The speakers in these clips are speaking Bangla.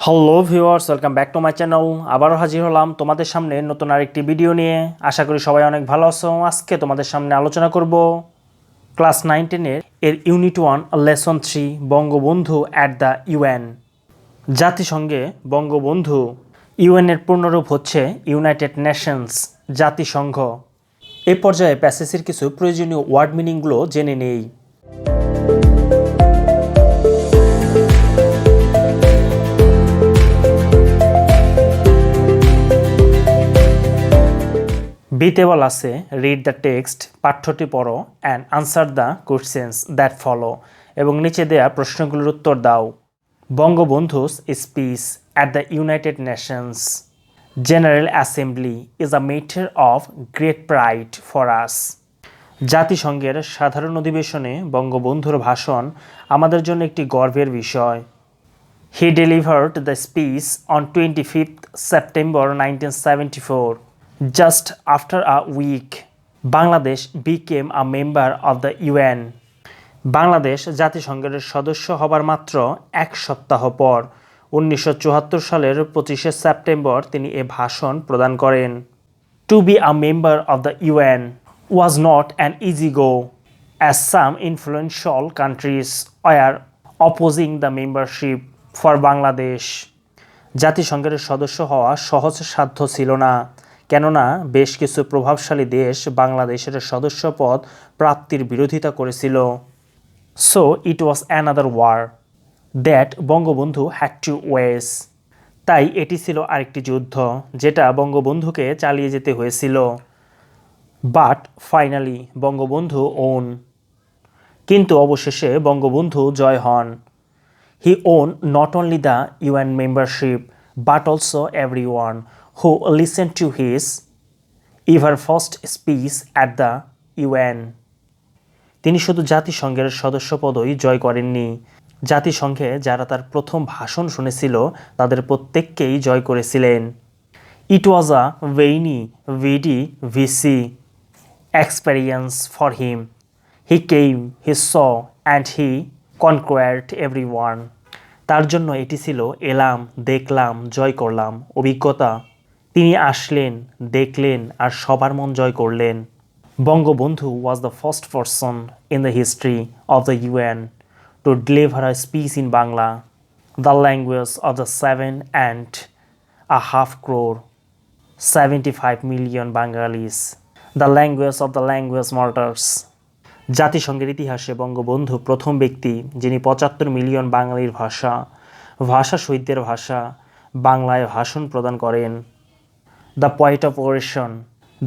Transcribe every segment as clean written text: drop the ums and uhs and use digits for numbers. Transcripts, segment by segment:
Hello viewers, welcome back to my channel. আবারও হাজির হলাম তোমাদের সামনে নতুন আরেকটি ভিডিও নিয়ে। আশা করি সবাই অনেক ভালো আছো। আজকে তোমাদের সামনে আলোচনা করব ক্লাস 9-10 এর unit 1 lesson 3 Bangabandhu at the UN. জাতিসংঘে বঙ্গবন্ধু। ইউএন এর পূর্ণরূপ হচ্ছে ইউনাইটেড নেশনস, জাতিসংঘ। এই পর্যায়ে প্যাসেজের কিছু প্রয়োজনীয় ওয়ার্ড মিনিংগুলো জেনে নেই। বিতে বলা আছে রিড দ্য টেক্সট, পাঠ্যটি পড়ো, and answer the questions that follow, এবং নিচে দেয়া প্রশ্নগুলোর উত্তর দাও। Bangabandhu's speech at the United Nations General Assembly is a matter of great pride for us. জাতিসংঘের সাধারণ অধিবেশনে বঙ্গবন্ধুর ভাষণ আমাদের জন্য একটি গর্বের বিষয়। He delivered the speech on 25th September 1974. Just after a week, Bangladesh became a member of the UN. Bangladesh জাতিসংঘের সদস্য হবার মাত্র এক সপ্তাহ পর 1974 সালের 25শে সেপ্টেম্বর তিনি এ ভাষণ প্রদান করেন। To be a member of the UN was not an easy go, as some influential countries were opposing the membership for Bangladesh. জাতিসংঘের সদস্য হওয়া সহজ সাধ্য ছিল না, কেননা বেশ কিছু প্রভাবশালী দেশ বাংলাদেশের সদস্যপদ প্রাপ্তির বিরোধিতা করেছিল। So it was another war that Bangabandhu had to wage. তাই এটি ছিল আরেকটি যুদ্ধ যেটা বঙ্গবন্ধুকে চালিয়ে যেতে হয়েছিল। But finally Bangabandhu won. কিন্তু অবশেষে বঙ্গবন্ধু জয় হন। He won not only the UN membership but also everyone who listened to his ever first speech at the UN. তিনি শুধু জাতিসংঘের সদস্যপদই জয় করেননি, জাতিসংঘে যারা তার প্রথম ভাষণ শুনেছিল তাদের প্রত্যেককেই জয় করেছিলেন। It was a very vici experience for him. He came, he saw and he conquered everyone. তার জন্য এটি ছিল এলাম, দেখলাম, জয় করলাম অভিজ্ঞতা। তিনি আসলেন, দেখলেন আর সবার মন জয় করলেন। Bangabandhu was the first person in the history of the UN to deliver a speech in Bangla, the language of the 7.5 crore 75 million Bengalis, the language of the language martyrs. জাতিসংঘের ইতিহাসে বঙ্গবন্ধু প্রথম ব্যক্তি যিনি 75 মিলিয়ন বাঙালির ভাষা শহীদদের ভাষা বাংলায় ভাষণ প্রদান করেন। The poet of oration,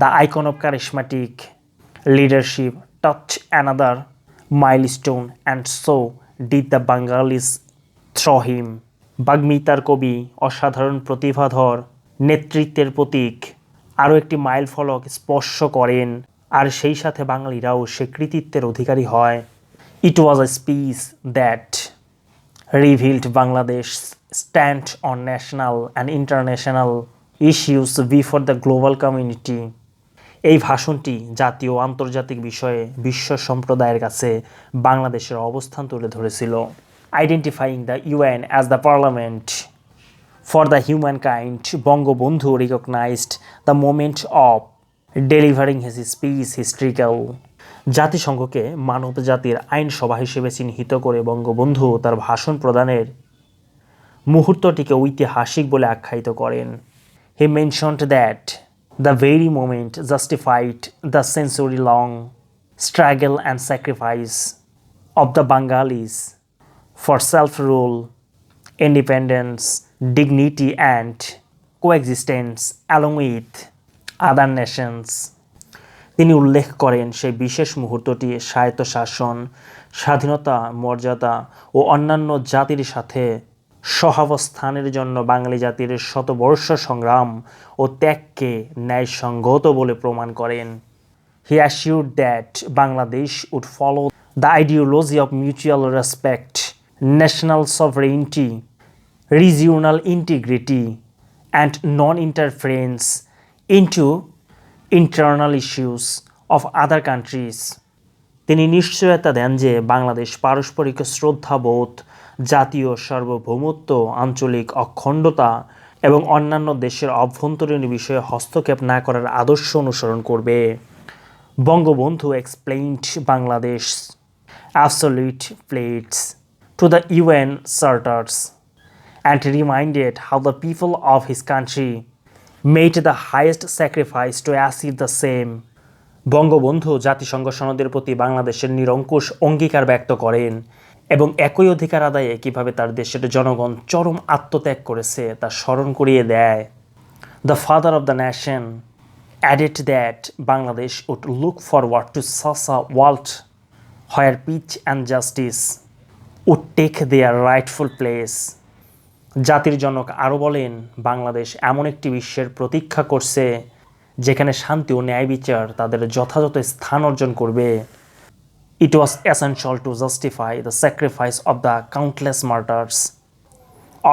the icon of charismatic leadership, touched another milestone, and so did the Bengalis through him. বাগ্মিতার কবি, অসাধারণ প্রতিভাধর, নেতৃত্বের প্রতীক আরও একটি মাইল ফলক স্পর্শ করেন, আর সেই সাথে বাঙালিরাও সে কৃতিত্বের অধিকারী হয়। It was a speech that revealed Bangladesh's stand on national and international issues before the global community. এই ভাষণটি জাতীয় ও আন্তর্জাতিক বিষয়ে বিশ্ব সম্প্রদায়ের কাছে বাংলাদেশের অবস্থান তুলে ধরেছিল। Identifying the UN as the parliament for the humankind, Bangabandhu recognized the moment of delivering his speech historical. জাতিসংঘকে মানব জাতির আইনসভা হিসেবে চিহ্নিত করে বঙ্গবন্ধু তার ভাষণ প্রদানের মুহূর্তটিকে ঐতিহাসিক বলে আখ্যায়িত করেন। He mentioned that the very moment justified the century-long struggle and sacrifice of the Bengalis for self-rule, independence, dignity and coexistence along with other nations. তিনি উল্লেখ করেন সেই বিশেষ মুহূর্তটি স্বায়ত্তশাসন, স্বাধীনতা, মর্যাদা ও অন্যান্য জাতির সাথে সহাবস্থানের জন্য বাঙালি জাতির শতবর্ষ সংগ্রাম ও ত্যাগকে ন্যায়সঙ্গত বলে প্রমাণ করেন। He assured that Bangladesh would follow the ideology of mutual respect, national sovereignty, regional integrity and non interference into internal issues of other countries. তিনি নিশ্চয়তা দেন যে বাংলাদেশ পারস্পরিক শ্রদ্ধাবোধ, জাতীয় সার্বভৌমত্ব, আঞ্চলিক অখণ্ডতা এবং অন্যান্য দেশের অভ্যন্তরীণ বিষয়ে হস্তক্ষেপ না করার আদর্শ অনুসরণ করবে। Bangabandhu explained Bangladesh's absolute pledge to the UN Charters and reminded how the people of his country made the highest sacrifice to achieve the same. Bangabandhu জাতিসংঘ সনদের প্রতি বাংলাদেশের নিরঙ্কুশ অঙ্গীকার ব্যক্ত করেন এবং একই অধিকার আদায়ে কিভাবে তার দেশের জনগণ চরম আত্মত্যাগ করেছে তা স্মরণ করিয়ে দেয়। The father of the nation added that Bangladesh would look forward to such a world where peace and justice would take their rightful place. জাতির জনক আরও বলেন, বাংলাদেশ এমন একটি বিশ্বের প্রতীক্ষা করছে যেখানে শান্তি ও ন্যায় বিচার তাদের যথাযথ স্থান অর্জন করবে। It was essential to justify the sacrifice of the countless martyrs.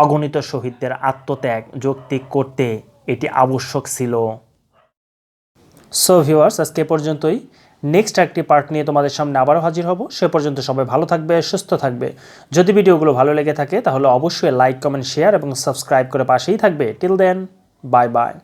অগণিত শহীদদের আত্মত্যাগ যৌক্তিক করতে এটি আবশ্যক ছিল। সো ভিউয়ার্স, আজকে পর্যন্তই। নেক্সট একটি পার্ট নিয়ে তোমাদের সামনে আবারও হাজির হব। সে পর্যন্ত সবাই ভালো থাকবে, সুস্থ থাকবে। যদি ভিডিওগুলো ভালো লেগে থাকে তাহলে অবশ্যই লাইক, কমেন্ট, শেয়ার এবং সাবস্ক্রাইব করে পাশেই থাকবে। Till then, bye by.